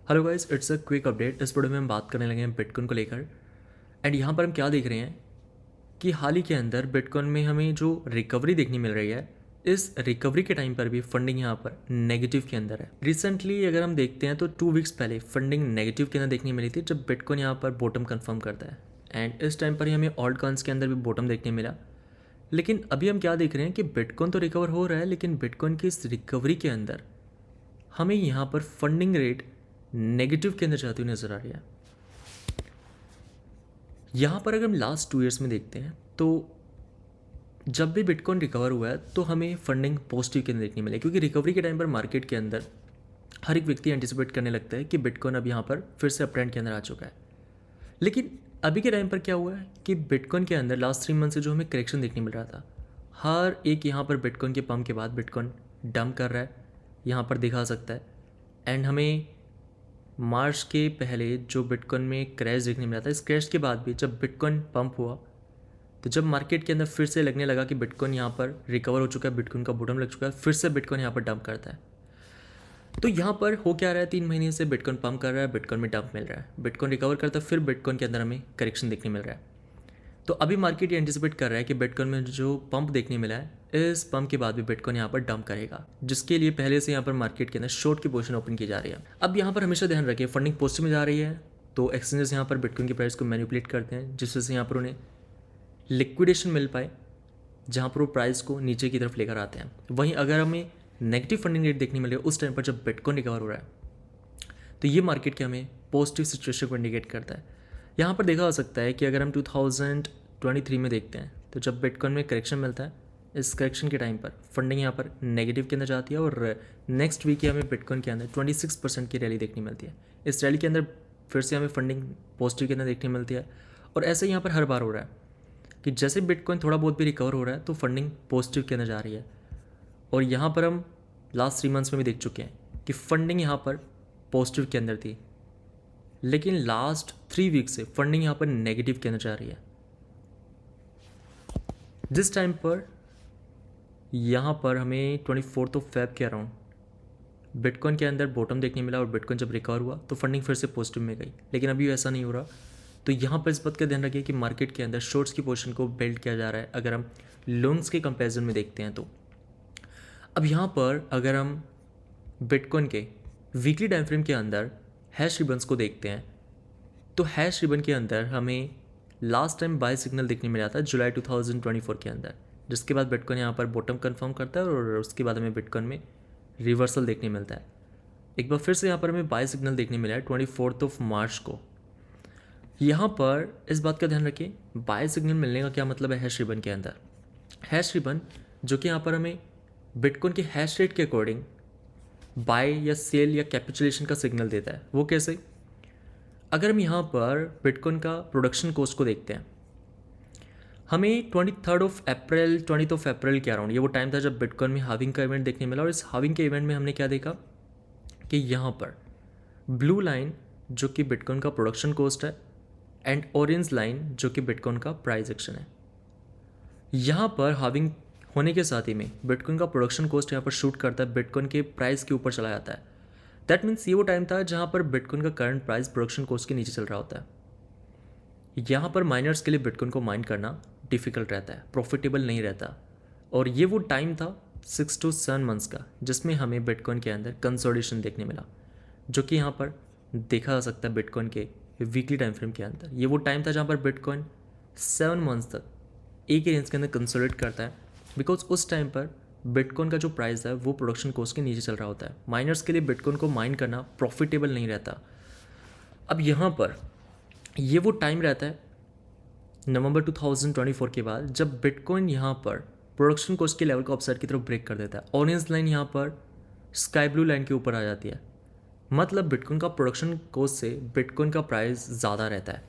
Hello guys, it's a quick update. इस video में हम बात करने लगे हैं बिटकॉइन को लेकर। एंड यहाँ पर हम क्या देख रहे हैं कि हाल ही के अंदर बिटकॉइन में हमें जो रिकवरी देखने मिल रही है, इस रिकवरी के टाइम पर भी फंडिंग यहाँ पर नेगेटिव के अंदर है। रिसेंटली अगर हम देखते हैं तो 2 वीक्स पहले फंडिंग नेगेटिव के अंदर देखने मिली थी, जब बिटकॉइन यहाँ पर बॉटम कंफर्म करता है। एंड इस टाइम पर ही हमें ऑल्ट कॉइन्स के अंदर भी बॉटम देखने मिला। लेकिन अभी हम क्या देख रहे हैं कि बिटकॉइन तो रिकवर हो रहा है, लेकिन बिटकॉइन की इस रिकवरी के अंदर हमें यहाँ पर फंडिंग रेट नेगेटिव के अंदर जाती हुई नजर आ रही है। यहाँ पर अगर हम लास्ट 2 ईयर्स में देखते हैं तो जब भी बिटकॉइन रिकवर हुआ है तो हमें फंडिंग पॉजिटिव के अंदर देखने मिले, क्योंकि रिकवरी के टाइम पर मार्केट के अंदर हर एक व्यक्ति एंटिसिपेट करने लगता है कि बिटकॉइन अब यहाँ पर फिर से अप ट्रेंड के अंदर आ चुका है। लेकिन अभी के टाइम पर क्या हुआ है कि बिटकॉइन के अंदर लास्ट 3 मंथ से जो हमें करेक्शन देखने मिल रहा था, हर एक यहाँ पर बिटकॉइन के पंप के बाद बिटकॉइन डंप कर रहा है, यहाँ पर दिखा सकता है। एंड हमें मार्च के पहले जो बिटकॉइन में क्रैश देखने मिला था, इस क्रैश के बाद भी जब बिटकॉइन पंप हुआ तो जब मार्केट के अंदर फिर से लगने लगा कि बिटकॉइन यहाँ पर रिकवर हो चुका है, बिटकॉइन का बॉटम लग चुका है, फिर से बिटकॉइन यहाँ पर डंप करता है। तो यहाँ पर हो क्या रहा है, 3 महीने से बिटकॉइन पंप कर रहा है, बिटकॉइन में डंप मिल रहा है, बिटकॉइन रिकवर करता है, फिर बिटकॉइन के अंदर हमें करेक्शन देखने मिल रहा है। तो अभी मार्केट ये एंटिसिपेट कर रहा है कि बिटकॉइन में जो पंप देखने मिला है, इस पंप के बाद भी बिटकॉइन यहाँ पर डंप करेगा, जिसके लिए पहले से यहाँ पर मार्केट के अंदर शॉर्ट की पोजीशन ओपन की जा रही है। अब यहाँ पर हमेशा ध्यान रखिए, फंडिंग पॉजिटिव में जा रही है तो एक्सचेंजेस यहाँ पर बिटकॉइन की प्राइस को मैनिपुलेट करते हैं, जिस वजह से यहाँ पर उन्हें लिक्विडेशन मिल पाए, जहाँ पर वो प्राइस को नीचे की तरफ लेकर आते हैं। वहीं अगर हमें नेगेटिव फंडिंग रेट देखने मिले उस टाइम पर जब बिटकॉइन रिकवर हो रहा है, तो ये मार्केट के हमें पॉजिटिव सिचुएशन को इंडिकेट करता है। यहाँ पर देखा जा सकता है कि अगर हम 2023 में देखते हैं तो जब बिटकॉइन में करेक्शन मिलता है, इस करेक्शन के टाइम पर फंडिंग यहाँ पर नेगेटिव के अंदर जाती है और नेक्स्ट वीक ही हमें बिटकॉइन के अंदर 26% की रैली देखने मिलती है। इस रैली के अंदर फिर से हमें फंडिंग पॉजिटिव के अंदर देखने मिलती है। और ऐसे यहाँ पर हर बार हो रहा है कि जैसे बिटकॉइन थोड़ा बहुत भी रिकवर हो रहा है तो फंडिंग पॉजिटिव के अंदर जा रही है। और यहाँ पर हम लास्ट 3 मंथ्स में भी देख चुके हैं कि फंडिंग यहाँ पर पॉजिटिव के अंदर थी, लेकिन लास्ट 3 वीक से फंडिंग यहाँ पर नेगेटिव के अंदर जा रही है। जिस टाइम पर यहाँ पर हमें 24 फेब के अराउंड बिटकॉइन के अंदर बॉटम देखने मिला और बिटकॉइन जब रिकवर हुआ तो फंडिंग फिर से पॉजिटिव में गई, लेकिन अभी ऐसा नहीं हो रहा। तो यहाँ पर इस बात का ध्यान रखिए कि मार्केट के अंदर शॉर्ट्स की पोजीशन को बिल्ड किया जा रहा है अगर हम लॉन्ग्स के कंपैरिजन में देखते हैं तो। अब यहाँ पर अगर हम बिटकॉइन के वीकली टाइम फ्रेम के अंदर हैश रिबन्स को देखते हैं तो हैश रिबन के अंदर हमें लास्ट टाइम बाय सिग्नल देखने मिला था जुलाई 2024 के अंदर, जिसके बाद बिटकॉइन यहाँ पर बॉटम कंफर्म करता है और उसके बाद हमें बिटकॉइन में रिवर्सल देखने मिलता है। एक बार फिर से यहाँ पर हमें बाय सिग्नल देखने मिला है 24 मार्च को। यहाँ पर इस बात का ध्यान रखिए, बाय सिग्नल मिलने का क्या मतलब है हैश रिबन के अंदर। हैश रिबन जो कि यहाँ पर हमें बिटकॉइन के हैश रेट के अकॉर्डिंग बाय या सेल या कैपिचुलेशन का सिग्नल देता है। वो कैसे? अगर हम यहाँ पर बिटकॉइन का प्रोडक्शन कॉस्ट को देखते हैं, हमें 20 अप्रैल के अराउंड, ये वो टाइम था जब बिटकॉइन में हाविंग का इवेंट देखने मिला। और इस हाविंग के इवेंट में हमने क्या देखा कि यहाँ पर ब्लू लाइन जो कि बिटकॉइन का प्रोडक्शन कॉस्ट है एंड ऑरेंज लाइन जो कि बिटकॉइन का प्राइस एक्शन है। यहाँ पर हाविंग होने के साथ ही में बिटकॉइन का प्रोडक्शन कॉस्ट यहाँ पर शूट करता है, बिटकॉइन के प्राइस के ऊपर चला जाता है। दैट मीन्स ये वो टाइम था जहाँ पर बिटकॉइन का करंट प्राइस प्रोडक्शन कॉस्ट के नीचे चल रहा होता है। यहाँ पर माइनर्स के लिए बिटकॉइन को माइन करना डिफ़िकल्ट रहता है, प्रॉफिटेबल नहीं रहता। और ये वो टाइम था 6 to 7 मंथ्स का जिसमें हमें बिटकॉइन के अंदर कंसोलिडेशन देखने मिला, जो कि यहाँ पर देखा जा सकता है बिटकॉइन के वीकली टाइम फ्रेम के अंदर। ये वो टाइम था जहाँ पर बिटकॉइन 7 मंथ्स तक एक ही रेंज के अंदर कंसोलिडेट करता है, बिकॉज उस टाइम पर बिटकॉइन का जो प्राइस है वो प्रोडक्शन कॉस्ट के नीचे चल रहा होता है। माइनर्स के लिए बिटकॉइन को माइन करना प्रॉफिटेबल नहीं रहता। अब यहाँ पर ये वो टाइम रहता है नवंबर 2024 के बाद जब बिटकॉइन यहाँ पर प्रोडक्शन कॉस्ट के लेवल को अपसाइड की तरफ ब्रेक कर देता है। ऑरेंज लाइन यहाँ पर स्काई ब्लू लाइन के ऊपर आ जाती है, मतलब बिटकॉइन का प्रोडक्शन कॉस्ट से बिटकॉइन का प्राइस ज़्यादा रहता है।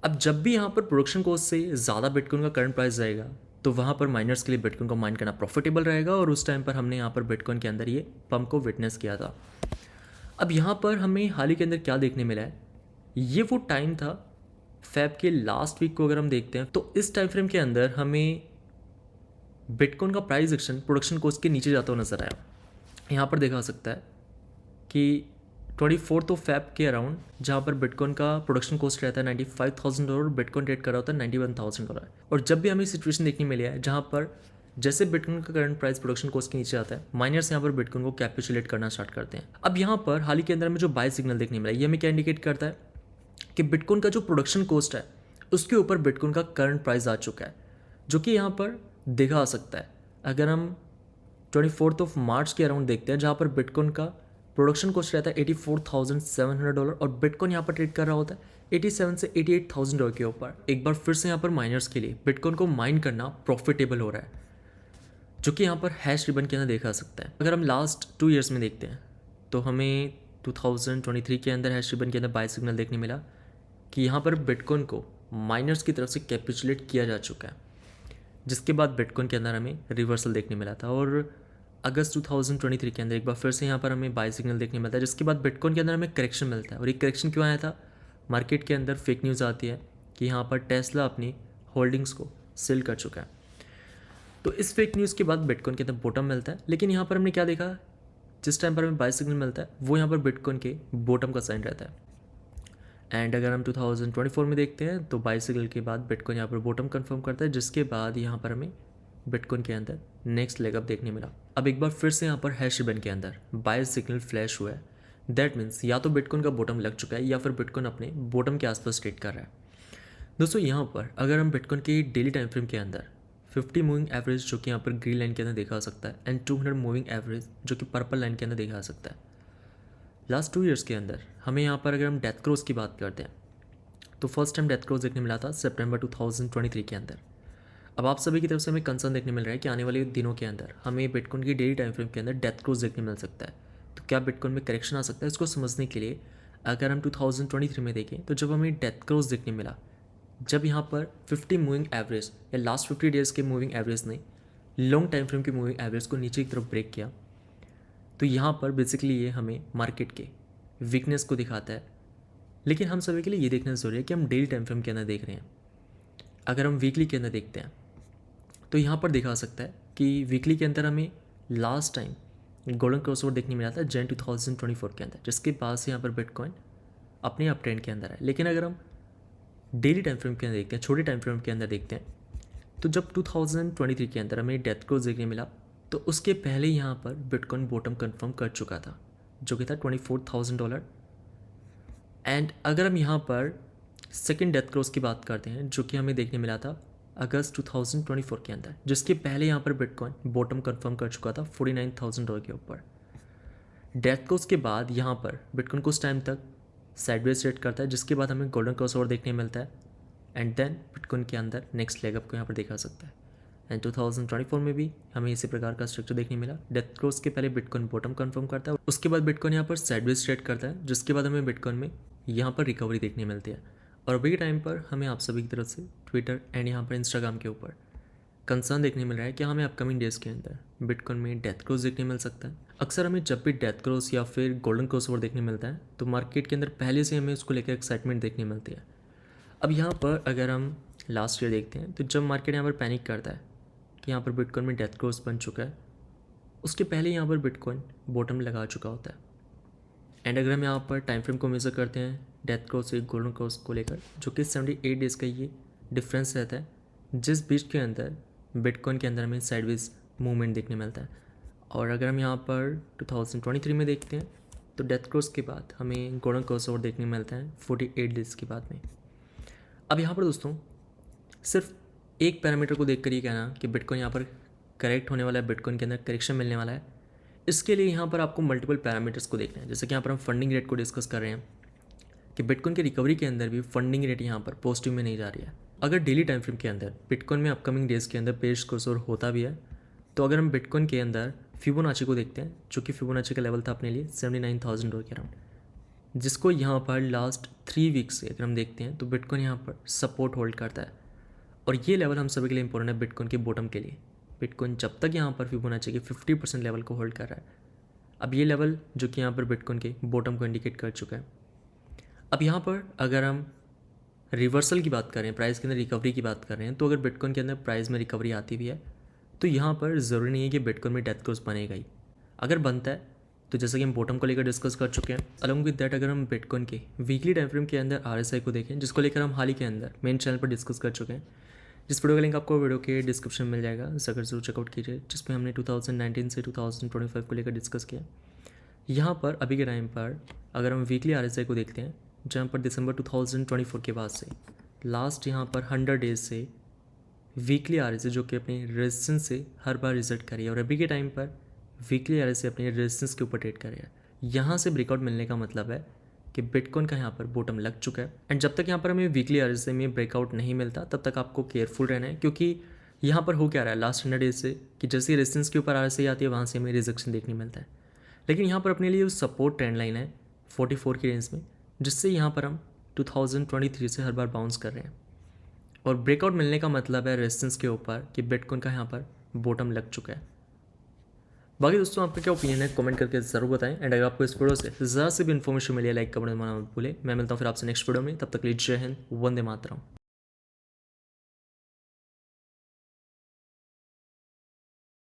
अब जब भी यहाँ पर प्रोडक्शन कॉस्ट से ज़्यादा बिटकॉइन का करंट प्राइस जाएगा तो वहाँ पर माइनर्स के लिए बिटकॉइन को माइन करना प्रॉफिटेबल रहेगा। और उस टाइम पर हमने यहाँ पर बिटकॉइन के अंदर ये पंप को विटनेस किया था। अब यहाँ पर हमें हाल ही के अंदर क्या देखने मिला है, ये वो टाइम था फेब के लास्ट वीक को अगर हम देखते हैं तो इस टाइम फ्रेम के अंदर हमें बिटकॉइन का प्राइस एक्शन प्रोडक्शन कॉस्ट के नीचे जाता हुआ नजर आया। यहाँ पर देखा जा सकता है कि 24 फेब के अराउंड, जहाँ पर बिटकॉइन का प्रोडक्शन कॉस्ट रहता है $95,000, बिटकॉइन ट्रेड कर रहा होता है $91,000। और जब भी हमें सिचुएशन देखने मिली है जहाँ पर जैसे बिटकॉइन का करंट प्राइस प्रोडक्शन कॉस्ट के नीचे आता है, माइनर्स यहाँ पर बिटकॉइन को कैपिचुलेट करना स्टार्ट करते हैं। अब यहाँ पर हाल ही के अंदर में जो बाय सिग्नल देखने मिला, ये हमें क्या इंडिकेट करता है कि बिटकॉइन का जो प्रोडक्शन कॉस्ट है उसके ऊपर बिटकॉइन का करंट प्राइस आ चुका है, जो कि यहाँ पर देखा आ सकता है। अगर हम 24 मार्च के अराउंड देखते हैं, जहाँ पर बिटकॉइन का प्रोडक्शन कॉस्ट रहता है $84,700 और बिटकॉइन यहाँ पर ट्रेड कर रहा होता है 87 से $88,000 के ऊपर। एक बार फिर से यहाँ पर माइनर्स के लिए बिटकॉइन को माइन करना प्रॉफिटेबल हो रहा है, जो कि यहाँ पर हैश रिबन के अंदर देखा सकता है। अगर हम लास्ट 2 ईयर्स में देखते हैं तो हमें 2023 के अंदर हैश रिबन के अंदर बाय सिग्नल देखने मिला कि यहाँ पर बिटकॉइन को माइनर्स की तरफ से कैपिचुलेट किया जा चुका है, जिसके बाद बिटकॉइन के अंदर हमें रिवर्सल देखने मिला था। और अगस्त 2023 के अंदर एक बार फिर से यहाँ पर हमें बाय सिग्नल देखने मिलता है, जिसके बाद बिटकॉइन के अंदर हमें करेक्शन मिलता है। और ये करेक्शन क्यों आया था? मार्केट के अंदर फेक न्यूज़ आती है कि यहाँ पर टेस्ला अपनी होल्डिंग्स को सेल कर चुका है। तो इस फेक न्यूज़ के बाद बिटकॉइन के अंदर बॉटम मिलता है। लेकिन यहाँ पर हमने क्या देखा, जिस टाइम पर हमें बाय सिग्नल मिलता है वो यहाँ पर बिटकॉइन के बॉटम का साइन रहता है। एंड अगर हम 2024 में देखते हैं तो बाय सिग्नल के बाद बिटकॉइन यहाँ पर बॉटम कंफर्म करता है, जिसके बाद यहाँ पर हमें बिटकॉइन के अंदर नेक्स्ट लेग अप देखने मिला। अब एक बार फिर से यहाँ पर हैश रिबन के अंदर बाय सिग्नल फ्लैश हुआ है। दैट मीन्स या तो बिटकॉइन का बॉटम लग चुका है या फिर बिटकॉइन अपने बॉटम के आसपास ट्रेड कर रहा है। दोस्तों यहाँ पर अगर हम बिटकॉइन के डेली टाइम फ्रेम के अंदर 50 मूविंग एवरेज, जो कि यहाँ पर ग्रीन लाइन के अंदर देखा जा सकता है, एंड 200 मूविंग एवरेज, जो कि पर्पल लाइन के अंदर देखा जा सकता है। लास्ट 2 ईयर्स के अंदर हमें यहाँ पर अगर हम डेथ क्रॉस की बात करते हैं तो फर्स्ट टाइम डेथ क्रॉस देखने मिला था सितंबर 2023 के अंदर। अब आप सभी की तरफ से हमें कंसर्न देखने मिल रहा है कि आने वाले दिनों के अंदर हमें बिटकॉइन की डेली टाइम फ्रेम के अंदर डेथ क्रॉस देखने मिल सकता है। तो क्या बिटकॉइन में करेक्शन आ सकता है? इसको समझने के लिए अगर हम 2023 में देखें तो जब हमें डेथ क्रॉस देखने मिला, जब यहाँ पर 50 मूविंग एवरेज या लास्ट 50 डेज़ के मूविंग एवरेज ने लॉन्ग टाइम फ्रेम के मूविंग एवरेज को नीचे की तरफ ब्रेक किया, तो यहाँ पर बेसिकली ये हमें मार्केट के वीकनेस को दिखाता है। लेकिन हम सभी के लिए ये देखना ज़रूरी है कि हम डेली टाइम फ्रेम के अंदर देख रहे हैं। अगर हम वीकली के अंदर देखते हैं तो यहाँ पर देखा सकता है कि वीकली के अंदर हमें लास्ट टाइम गोल्डन क्रॉसओवर देखने मिला था जन 2024 के अंदर, जिसके बाद से यहाँ पर बिटकॉइन अपने अप ट्रेंड के अंदर है। लेकिन अगर हम डेली टाइम फ्रेम के अंदर देखते हैं, छोटे टाइम फ्रेम के अंदर देखते हैं, तो जब 2023 के अंदर हमें डेथ क्रॉस देखने मिला तो उसके पहले यहाँ पर बिटकॉइन बॉटम कंफर्म कर चुका था, जो कि था $24,000। एंड अगर हम यहाँ पर सेकेंड डेथ क्रॉस की बात करते हैं, जो कि हमें देखने मिला था अगस्त 2024 के अंदर, जिसके पहले यहाँ पर बिटकॉइन बॉटम कंफर्म कर चुका था $49,000 के ऊपर। डेथ क्रॉस के बाद यहाँ पर बिटकॉइन कुछ टाइम तक साइडवेज ट्रेड करता है, जिसके बाद हमें गोल्डन क्रॉसओवर देखने मिलता है एंड देन बिटकॉइन के अंदर नेक्स्ट लेग अप को यहाँ पर देखा सकता है। एंड 2024 में भी हमें इसी प्रकार का स्ट्रक्चर देखने मिला। डेथ क्रॉस के पहले बिटकॉइन बॉटम कंफर्म करता है, उसके बाद बिटकॉइन यहाँ पर साइडवेज ट्रेड करता है, जिसके बाद हमें बिटकॉइन में यहाँ पर रिकवरी देखने मिलती है। और अभी के टाइम पर हमें आप सभी की तरफ से ट्विटर एंड यहाँ पर इंस्टाग्राम के ऊपर कंसर्न देखने मिल रहा है कि हमें अपकमिंग डेज के अंदर बिटकॉइन में डेथ क्रॉस देखने मिल सकता है। अक्सर हमें जब भी डेथ क्रॉस या फिर गोल्डन क्रॉसओवर देखने मिलता है तो मार्केट के अंदर पहले से हमें उसको लेकर एक्साइटमेंट देखने मिलती है। अब यहाँ पर अगर हम लास्ट ईयर देखते हैं तो जब मार्केट यहाँ पर पैनिक करता है कि यहाँ पर बिटकॉइन में डेथ क्रॉस बन चुका है, उसके पहले यहाँ पर बिटकॉइन बॉटम लगा चुका होता है। एंड अगर हम यहाँ पर टाइम फ्रेम को मेजर करते हैं डेथ क्रॉस से गोल्डन क्रॉस को लेकर, जो कि 78 डेज़ का ये डिफरेंस रहता है, जिस बीच के अंदर बिटकॉइन के अंदर हमें साइडवेज मूवमेंट देखने मिलता है। और अगर हम यहाँ पर 2023 में देखते हैं तो डेथ क्रॉस के बाद हमें गोल्डन क्रॉसओवर देखने मिलता है 48 डेज़ के बाद में। अब यहाँ पर दोस्तों सिर्फ एक पैरामीटर को देखकर ये कहना कि बिटकॉइन यहाँ पर करेक्ट होने वाला है, बिटकॉइन के अंदर करेक्शन मिलने वाला है, इसके लिए यहाँ पर आपको मल्टीपल पैरामीटर्स को देखना है। जैसे कि यहाँ पर हम फंडिंग रेट को डिस्कस कर रहे हैं कि बिटकॉइन की रिकवरी के अंदर भी फंडिंग रेट यहाँ पर पॉजिटिव में नहीं जा रही है। अगर डेली टाइम फ्रेम के अंदर बिटकॉइन में अपकमिंग डेज़ के अंदर पेज क्रॉसओवर होता भी है, तो अगर हम बिटकॉइन के अंदर फिबोनाची को देखते हैं, जो कि फिबोनाची का लेवल था अपने लिए $79,000 के अराउंड, जिसको यहाँ पर लास्ट 3 वीक्स से अगर हम देखते हैं तो बिटकॉइन यहाँ पर सपोर्ट होल्ड करता है। और ये लेवल हम सभी के लिए इंपॉर्टेंट है बिटकॉइन के बॉटम के लिए। बिटकॉइन जब तक यहाँ पर फिबोनाची के 50% लेवल को होल्ड कर रहा है, अब ये लेवल जो कि यहाँ पर बिटकॉइन के बॉटम को इंडिकेट कर चुका है। अब यहाँ पर अगर हम रिवर्सल की बात करें, प्राइस के अंदर रिकवरी की बात कर रहे हैं, तो अगर बिटकॉइन के अंदर प्राइस में रिकवरी आती भी है तो यहाँ पर ज़रूरी नहीं है कि बिटकॉइन में डेथ क्रॉस बनेगा ही। अगर बनता है तो जैसा कि हम बॉटम को लेकर डिस्कस कर चुके हैं, अलॉन्ग विद दैट अगर हम बिटकॉइन के वीकली टाइम फ्रेम के अंदर RSI को देखें, जिसको लेकर हम हाल ही के अंदर मेन चैनल पर डिस्कस कर चुके हैं, जिस वीडियो का लिंक आपको वीडियो के डिस्क्रिप्शन में मिल जाएगा, अगर जरूर चेकआउट कीजिए, जिसमें हमने 2019 से 2025 को लेकर डिस्कस किया। यहाँ पर अभी के टाइम पर अगर हम वीकली RSI को देखते हैं, जहाँ पर दिसंबर 2024 के बाद से लास्ट यहाँ पर 100 डेज से वीकली RSI जो कि अपने रेजिस्टेंस से हर बार रिजल्ट करी है, और अभी के टाइम पर वीकली RSI अपने रेजिस्टेंस के ऊपर ट्रेड कर रहा है। यहाँ से ब्रेकआउट मिलने का मतलब है कि बिटकॉइन का यहाँ पर बॉटम लग चुका है। एंड जब तक यहाँ पर हमें वीकली RSI में ब्रेकआउट नहीं मिलता, तब तक आपको केयरफुल रहना है, क्योंकि यहाँ पर हो क्या रहा है लास्ट 100 डेज से कि जैसे रेजिस्टेंस के ऊपर RSI आती है, वहाँ से हमें रिजेक्शन देखने मिलता है। लेकिन यहाँ पर अपने लिए सपोर्ट ट्रेंड लाइन है 44 की रेंज में, जिससे यहाँ पर हम 2023 से हर बार बाउंस कर रहे हैं, और ब्रेकआउट मिलने का मतलब है रेजिस्टेंस के ऊपर कि बिटकॉइन का यहाँ पर बॉटम लग चुका है। बाकी दोस्तों आपका क्या ओपिनियन है कमेंट करके ज़रूर बताएं। एंड अगर आपको इस वीडियो से ज़रा से भी इन्फॉर्मेशन मिली है, लाइक कमेंट मत भूलें। मैं मिलता हूँ फिर आपसे नेक्स्ट वीडियो में, तब तक के लिए जय हिंद, वंदे मातरम।